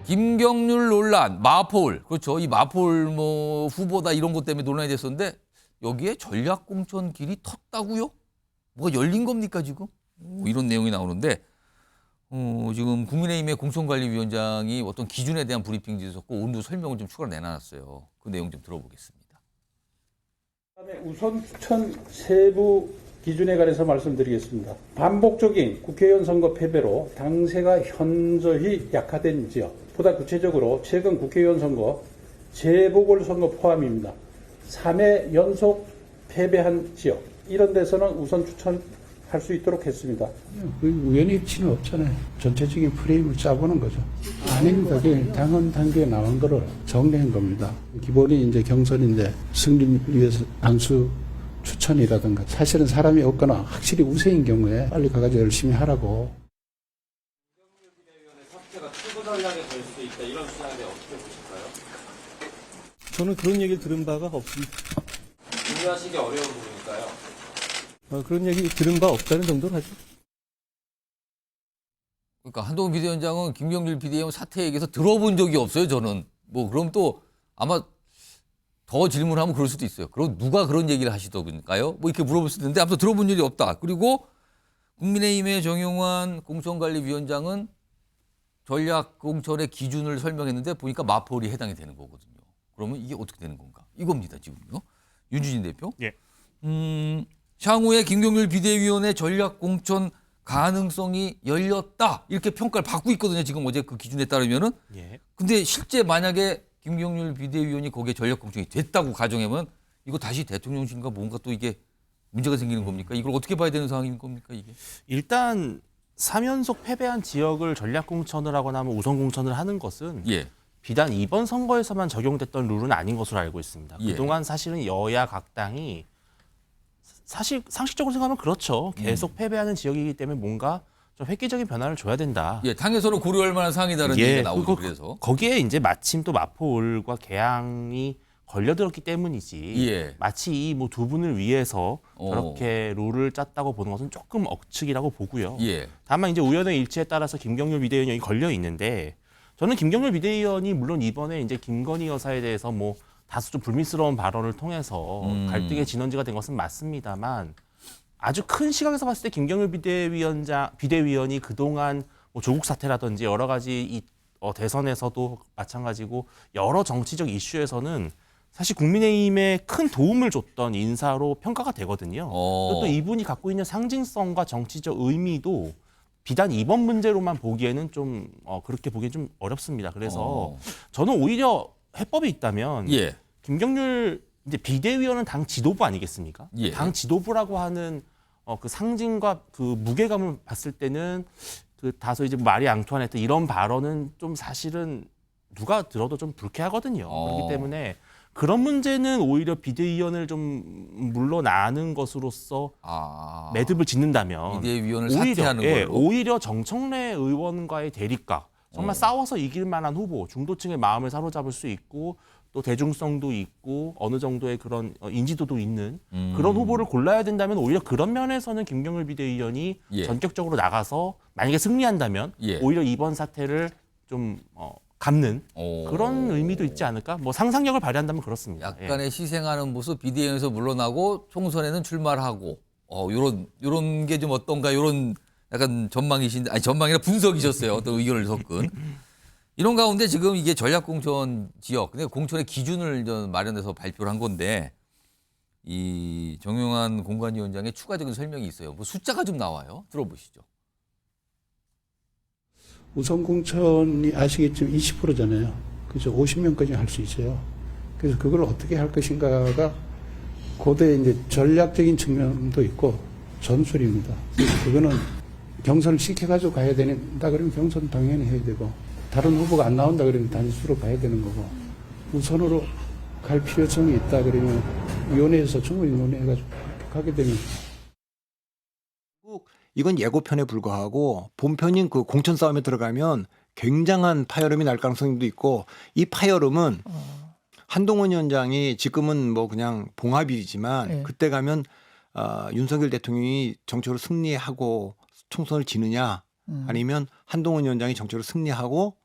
김경률 논란, 마포울. 그렇죠. 이 마포울 뭐 후보다 이런 것 때문에 논란이 됐었는데 여기에 전략공천 길이 텄다고요? 뭐가 열린 겁니까 지금? 이런 내용이 나오는데 지금 국민의힘의 공천관리위원장이 어떤 기준에 대한 브리핑도 있었고 오늘도 설명을 좀 추가로 내놨어요. 그 내용 좀 들어보겠습니다. 그다음에 우선 추천 세부 기준에 관해서 말씀드리겠습니다. 반복적인 국회의원 선거 패배로 당세가 현저히 약화된 지역, 보다 구체적으로 최근 국회의원 선거 재보궐선거 포함입니다. 3회 연속 패배한 지역, 이런 데서는 우선 추천할 수 있도록 했습니다. 우연히 일치는 없잖아요. 전체적인 프레임을 짜보는 거죠. 아닙니다. 그게 당헌 단계에 나온 거를 정리한 겁니다. 기본이 이제 경선인데 승리를 위해서 단수 추천이라든가 사실은 사람이 없거나 확실히 우세인 경우에 빨리 가가지고 열심히 하라고. 김경률 비대위원의 사퇴가 투구 전략이 될 수도 있다, 이런 주장에 대해 어떻게 보실까요? 저는 그런 얘기를 들은 바가 없습니다. 동의하시기 어려운 부분일까요? 그런 얘기 들은 바 없다는 정도로 하죠. 그러니까 한동훈 비대위원장은 김경률 비대위원 사퇴 얘기해서 들어본 적이 없어요. 저는. 뭐 그럼 또 아마 더 질문하면 그럴 수도 있어요. 그럼 누가 그런 얘기를 하시던가요? 뭐 이렇게 물어볼 수도 있는데 아무튼 들어본 일이 없다. 그리고 국민의힘의 정용환 공천관리위원장은 전략공천의 기준을 설명했는데 보니까 마포울이 해당이 되는 거거든요. 그러면 이게 어떻게 되는 건가? 이겁니다, 지금요. 윤주진 대표. 예. 향후에 김경률 비대위원의 전략공천 가능성이 열렸다. 이렇게 평가를 받고 있거든요. 지금 어제 그 기준에 따르면은. 예. 근데 실제 만약에 김경률 비대위원이 거기에 전략공천이 됐다고 가정하면 이거 다시 대통령실과 뭔가 또 이게 문제가 생기는 겁니까? 이걸 어떻게 봐야 되는 상황인 겁니까, 이게? 일단 3연속 패배한 지역을 전략 공천을 하거나 하면 우선 공천을 하는 것은 예. 비단 이번 선거에서만 적용됐던 룰은 아닌 것으로 알고 있습니다. 예. 그동안 사실은 여야 각 당이 사실 상식적으로 생각하면 그렇죠. 계속 패배하는 지역이기 때문에 뭔가 좀 획기적인 변화를 줘야 된다. 예, 당에서는 고려할 만한 사항이다라는 얘기가 나오고 그래서. 거기에 이제 마침 또 마포울과 개항이 걸려들었기 때문이지. 예. 마치 이 뭐 두 분을 위해서 어. 저렇게 룰을 짰다고 보는 것은 조금 억측이라고 보고요. 예. 다만 이제 우연의 일치에 따라서 김경률 비대위원이 걸려 있는데 저는 김경률 비대위원이 물론 이번에 이제 김건희 여사에 대해서 뭐 다소 좀 불미스러운 발언을 통해서 갈등의 진원지가 된 것은 맞습니다만 아주 큰 시각에서 봤을 때 김경률 비대위원이 그동안 뭐 조국 사태라든지 여러 가지 이 대선에서도 마찬가지고 여러 정치적 이슈에서는 사실 국민의힘에 큰 도움을 줬던 인사로 평가가 되거든요. 또 이분이 갖고 있는 상징성과 정치적 의미도 비단 이번 문제로만 보기에는 좀 그렇게 보기엔 좀 어렵습니다. 그래서 저는 오히려 해법이 있다면 예. 김경률 이제 비대위원은 당 지도부 아니겠습니까? 예. 당 지도부라고 하는 그 상징과 그 무게감을 봤을 때는 그 다소 이제 마리 앙투아네트 이런 발언은 좀 사실은 누가 들어도 좀 불쾌하거든요. 그렇기 때문에 그런 문제는 오히려 비대위원을 좀 물러나는 것으로서 매듭을 짓는다면 비대위원을 사퇴하는 걸로. 오히려 정청래 의원과의 대립각 정말 싸워서 이길 만한 후보, 중도층의 마음을 사로잡을 수 있고 또 대중성도 있고 어느 정도의 그런 인지도도 있는 그런 후보를 골라야 된다면 오히려 그런 면에서는 김경률 비대위원이 예. 전격적으로 나가서 만약에 승리한다면 예. 오히려 이번 사태를 좀 갚는 그런 의미도 있지 않을까? 뭐 상상력을 발휘한다면 그렇습니다. 약간의 희생하는 모습 비대위원에서 물러나고 총선에는 출마하고 요런 게 좀 어떤가 요런 약간 전망이신데 아니 전망이라 분석이셨어요. 어떤 의견을 섞은. 이런 가운데 지금 이게 전략공천 지역, 근데 공천의 기준을 마련해서 발표를 한 건데 이 정용환 공관위원장의 추가적인 설명이 있어요. 뭐 숫자가 좀 나와요. 들어보시죠. 우선 공천이 아시겠지만 20%잖아요. 그래서 50명까지 할 수 있어요. 그래서 그걸 어떻게 할 것인가가 고대 이제 전략적인 측면도 있고 전술입니다. 그거는 경선을 시켜가지고 가야 된다 그러면 경선 당연히 해야 되고 다른 후보가 안 나온다 그러면 단수로 가야 되는 거고 우선으로 갈 필요성이 있다 그러면 위원회에서 충분히 논의해가지고 가게 되면 이건 예고편에 불과하고 본편인 그 공천 싸움에 들어가면 굉장한 파열음이 날 가능성도 있고 이 파열음은 한동훈 위원장이 지금은 뭐 그냥 봉합이지만 그때 가면 윤석열 대통령이 정치적으로 승리하고 총선을 지느냐 아니면 한동훈 위원장이 정치적으로 승리하고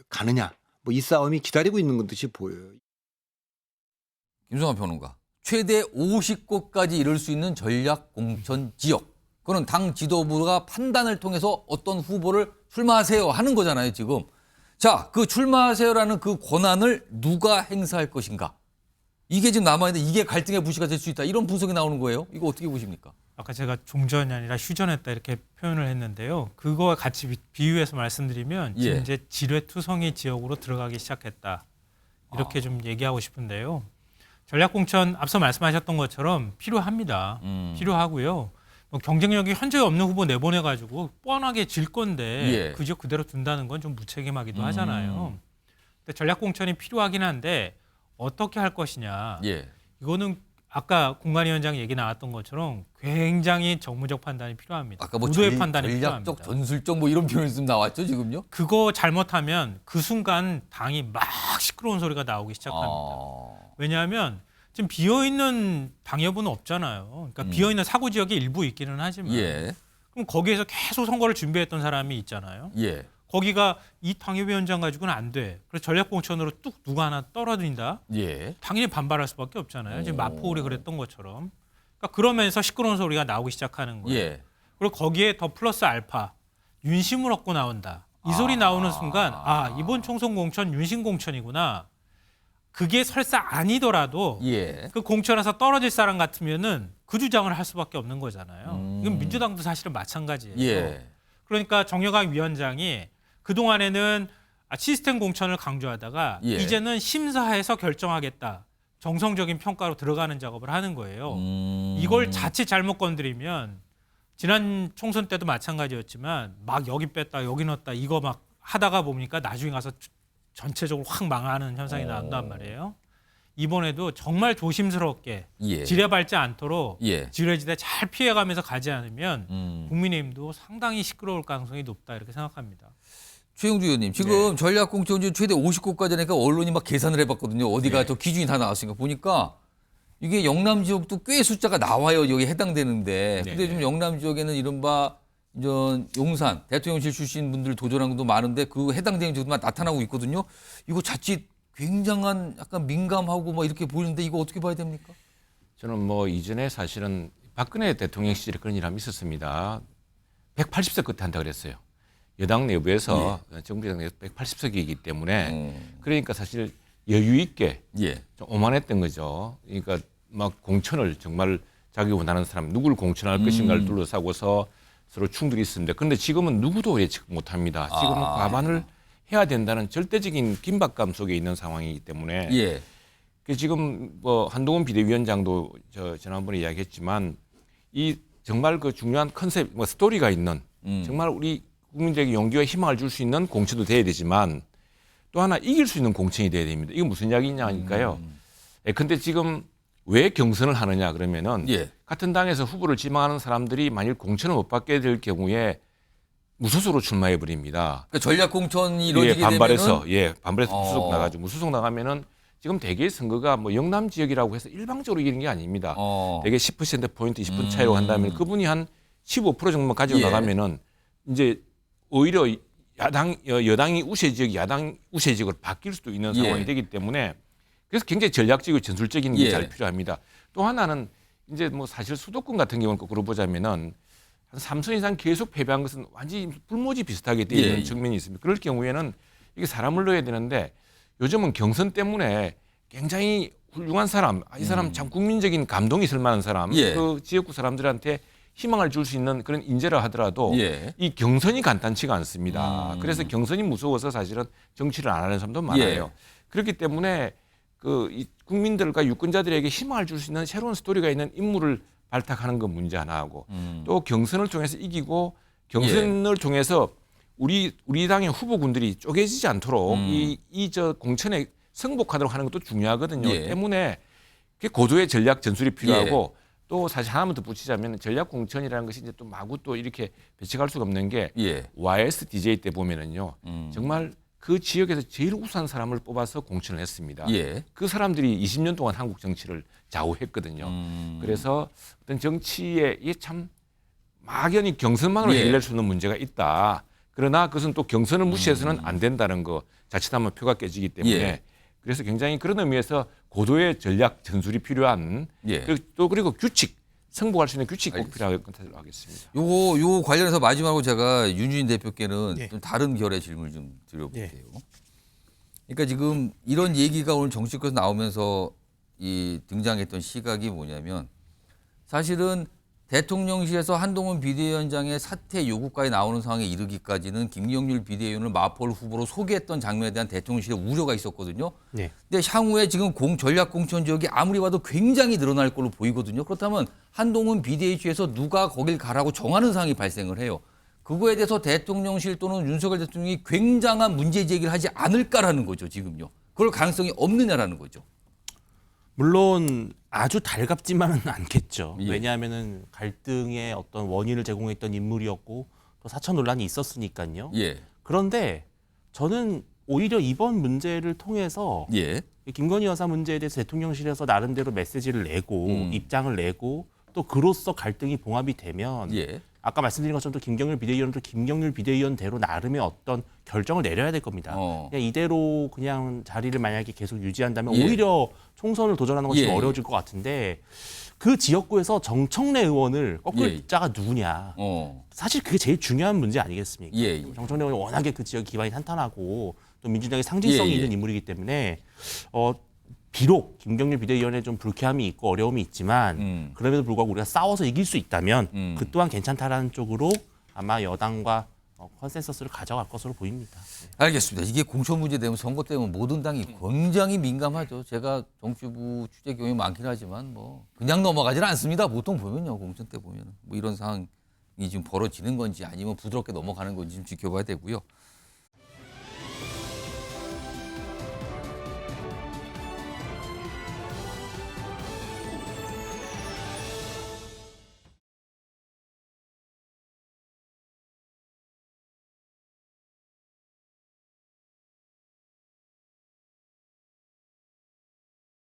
가느냐. 뭐 이 싸움이 기다리고 있는 듯이 보여요. 김성환 평론가. 최대 50곳까지 이룰 수 있는 전략 공천 지역. 그건 당 지도부가 판단을 통해서 어떤 후보를 출마하세요 하는 거잖아요, 지금. 자, 그 출마하세요라는 그 권한을 누가 행사할 것인가? 이게 지금 남아있는데 이게 갈등의 부시가 될 수 있다. 이런 분석이 나오는 거예요. 이거 어떻게 보십니까? 아까 제가 종전이 아니라 휴전했다 이렇게 표현을 했는데요. 그거와 같이 비유해서 말씀드리면 지금 예. 이제 지뢰투성이 지역으로 들어가기 시작했다. 이렇게 좀 얘기하고 싶은데요. 전략공천 앞서 말씀하셨던 것처럼 필요합니다. 필요하고요. 뭐 경쟁력이 현저히 없는 후보 내보내가지고 뻔하게 질 건데 예. 그 지역 그대로 둔다는 건 좀 무책임하기도 하잖아요. 근데 전략공천이 필요하긴 한데 어떻게 할 것이냐. 예. 이거는 아까 공관위원장 얘기 나왔던 것처럼 굉장히 정무적 판단이 필요합니다. 아까 뭐 구도의 판단이 전략적, 필요합니다. 전술적 뭐 이런 표현이 좀 나왔죠, 지금요? 그거 잘못하면 그 순간 당이 막 시끄러운 소리가 나오기 시작합니다. 왜냐하면 지금 비어있는 당협은 없잖아요. 그러니까 비어있는 사고 지역이 일부 있기는 하지만 예. 그럼 거기에서 계속 선거를 준비했던 사람이 있잖아요. 예. 거기가 이 당협위원장 가지고는 안 돼. 그래서 전략공천으로 뚝 누가 하나 떨어진다. 예. 당연히 반발할 수밖에 없잖아요. 지금 마포울이 그랬던 것처럼. 그러니까 그러면서 시끄러운 소리가 나오기 시작하는 거예요. 예. 그리고 거기에 더 플러스 알파 윤심을 얻고 나온다. 이 소리 나오는 순간 이번 총선 공천 윤심 공천이구나. 그게 설사 아니더라도 예. 그 공천에서 떨어질 사람 같으면은 그 주장을 할 수밖에 없는 거잖아요. 이건 민주당도 사실은 마찬가지예요. 예. 그러니까 정여각 위원장이 그동안에는 시스템 공천을 강조하다가 예. 이제는 심사해서 결정하겠다. 정성적인 평가로 들어가는 작업을 하는 거예요. 이걸 자칫 잘못 건드리면 지난 총선 때도 마찬가지였지만 막 여기 뺐다 여기 넣었다 이거 막 하다가 보니까 나중에 가서 전체적으로 확 망하는 현상이 나온단 말이에요. 이번에도 정말 조심스럽게 예. 지뢰 밟지 않도록 예. 지뢰지대 잘 피해가면서 가지 않으면 국민의힘도 상당히 시끄러울 가능성이 높다 이렇게 생각합니다. 최영주 의원님, 지금 전략공천지 최대 50곳까지 하니까 언론이 막 계산을 해봤거든요. 어디가 저 기준이 다 나왔으니까 보니까 이게 영남 지역도 꽤 숫자가 나와요. 여기 해당되는데. 근데 좀 영남 지역에는 이른바 용산 대통령실 출신 분들 도전한 것도 많은데 그 해당되는 지역도 나타나고 있거든요. 이거 자칫 굉장한 약간 민감하고 막 이렇게 보이는데 이거 어떻게 봐야 됩니까? 저는 뭐 이전에 사실은 박근혜 대통령 시절에 그런 일이 한번 있었습니다. 180석 끝에 한다 그랬어요. 여당 내부에서 정부당 내에서 180석이기 때문에 그러니까 사실 여유 있게 좀 오만했던 거죠. 그러니까 막 공천을 정말 자기 원하는 사람 누구를 공천할 것인가를 둘러싸고서 서로 충돌이 있습니다. 그런데 지금은 누구도 예측 못합니다. 지금은 과반을 해야 된다는 절대적인 긴박감 속에 있는 상황이기 때문에 그 지금 뭐 한동훈 비대위원장도 지난번에 이야기했지만 이 정말 그 중요한 컨셉, 뭐 스토리가 있는 정말 우리 국민들에게 용기와 희망을 줄 수 있는 공천도 돼야 되지만 또 하나 이길 수 있는 공천이 돼야 됩니다. 이건 무슨 이야기냐니까요. 근데 지금 왜 경선을 하느냐 그러면은 같은 당에서 후보를 지망하는 사람들이 만일 공천을 못 받게 될 경우에 무소속으로 출마해 버립니다. 그러니까 전략 공천이 이루어지게 반발해서 되면은 반발해서 무소속 나가죠. 무소속 나가면은 지금 대개 선거가 뭐 영남 지역이라고 해서 일방적으로 이기는 게 아닙니다. 대개 10% 포인트, 20% 차이로 한다면 그분이 한 15% 정도만 가지고 나가면은 이제 오히려 여당이 우세 지역이 야당 우세 지역으로 바뀔 수도 있는 상황이 되기 때문에 그래서 굉장히 전략적이고 전술적인 게 잘 필요합니다. 또 하나는 이제 뭐 사실 수도권 같은 경우는 거꾸로 보자면은 한 3선 이상 계속 패배한 것은 완전히 불모지 비슷하게 되어 있는 측면이 있습니다. 그럴 경우에는 이게 사람을 넣어야 되는데 요즘은 경선 때문에 굉장히 훌륭한 사람, 이 사람 참 국민적인 감동이 있을 만한 사람, 그 지역구 사람들한테 희망을 줄 수 있는 그런 인재라 하더라도 이 경선이 간단치가 않습니다. 그래서 경선이 무서워서 사실은 정치를 안 하는 사람도 많아요. 그렇기 때문에 이 국민들과 유권자들에게 희망을 줄 수 있는 새로운 스토리가 있는 인물을 발탁하는 건 문제 하나하고 또 경선을 통해서 이기고 경선을 통해서 우리 당의 후보군들이 쪼개지지 않도록 저 공천에 승복하도록 하는 것도 중요하거든요. 때문에 고도의 전략 전술이 필요하고 또 사실 하나만 더 붙이자면 전략 공천이라는 것이 이제 또 마구 또 이렇게 배척할 수가 없는 게 YSDJ 때 보면은요 정말 그 지역에서 제일 우수한 사람을 뽑아서 공천을 했습니다. 그 사람들이 20년 동안 한국 정치를 좌우했거든요. 그래서 어떤 정치에 이게 참 막연히 경선만으로 해결될 수 있는 문제가 있다. 그러나 그것은 또 경선을 무시해서는 안 된다는 거. 자칫하면 표가 깨지기 때문에 예. 그래서 굉장히 그런 의미에서 고도의 전략 전술이 필요한 예. 그리고 규칙 승부할 수 있는 규칙이 꼭 필요하다고 하겠습니다. 요거 관련해서 마지막으로 제가 윤주인 대표께는 예. 좀 다른 결의 질문을 좀 드려볼게요. 예. 그러니까 지금 이런 얘기가 오늘 정치권에서 나오면서 이 등장했던 시각이 뭐냐면 사실은 대통령실에서 한동훈 비대위원장의 사퇴 요구까지 나오는 상황에 이르기까지는 김경률 비대위원을 마포를 후보로 소개했던 장면에 대한 대통령실의 우려가 있었거든요. 네. 근데 향후에 지금 전략 공천 지역이 아무리 봐도 굉장히 늘어날 걸로 보이거든요. 그렇다면 한동훈 비대위 측에서 누가 거길 가라고 정하는 상황이 발생을 해요. 그거에 대해서 대통령실 또는 윤석열 대통령이 굉장한 문제 제기를 하지 않을까라는 거죠, 지금요. 그럴 가능성이 없느냐라는 거죠. 물론 아주 달갑지만은 않겠죠. 예. 왜냐하면은 갈등의 어떤 원인을 제공했던 인물이었고 또 사천 논란이 있었으니까요. 예. 그런데 저는 오히려 이번 문제를 통해서 예. 김건희 여사 문제에 대해서 대통령실에서 나름대로 메시지를 내고 입장을 내고 또 그로써 갈등이 봉합이 되면 예. 아까 말씀드린 것처럼 또 김경률 비대위원도 김경률 비대위원대로 나름의 어떤 결정을 내려야 될 겁니다. 그냥 이대로 그냥 자리를 만약에 계속 유지한다면 예. 오히려 총선을 도전하는 것이 예. 어려워질 것 같은데 그 지역구에서 정청래 의원을 꺾을 예. 자가 누구냐. 사실 그게 제일 중요한 문제 아니겠습니까? 예. 정청래 의원이 워낙에 그 지역 기반이 탄탄하고 또 민주당의 상징성이 예. 있는 인물이기 때문에 비록 김경률 비대위원에 좀 불쾌함이 있고 어려움이 있지만 그럼에도 불구하고 우리가 싸워서 이길 수 있다면 그 또한 괜찮다라는 쪽으로 아마 여당과 컨센서스를 가져갈 것으로 보입니다. 알겠습니다. 이게 공천 문제 되면 선거 때문에 모든 당이 굉장히 민감하죠. 제가 정치부 취재 경험이 많긴 하지만 뭐 그냥 넘어가지는 않습니다. 보통 보면요. 공천 때 보면 뭐 이런 상황이 지금 벌어지는 건지 아니면 부드럽게 넘어가는 건지 좀 지켜봐야 되고요.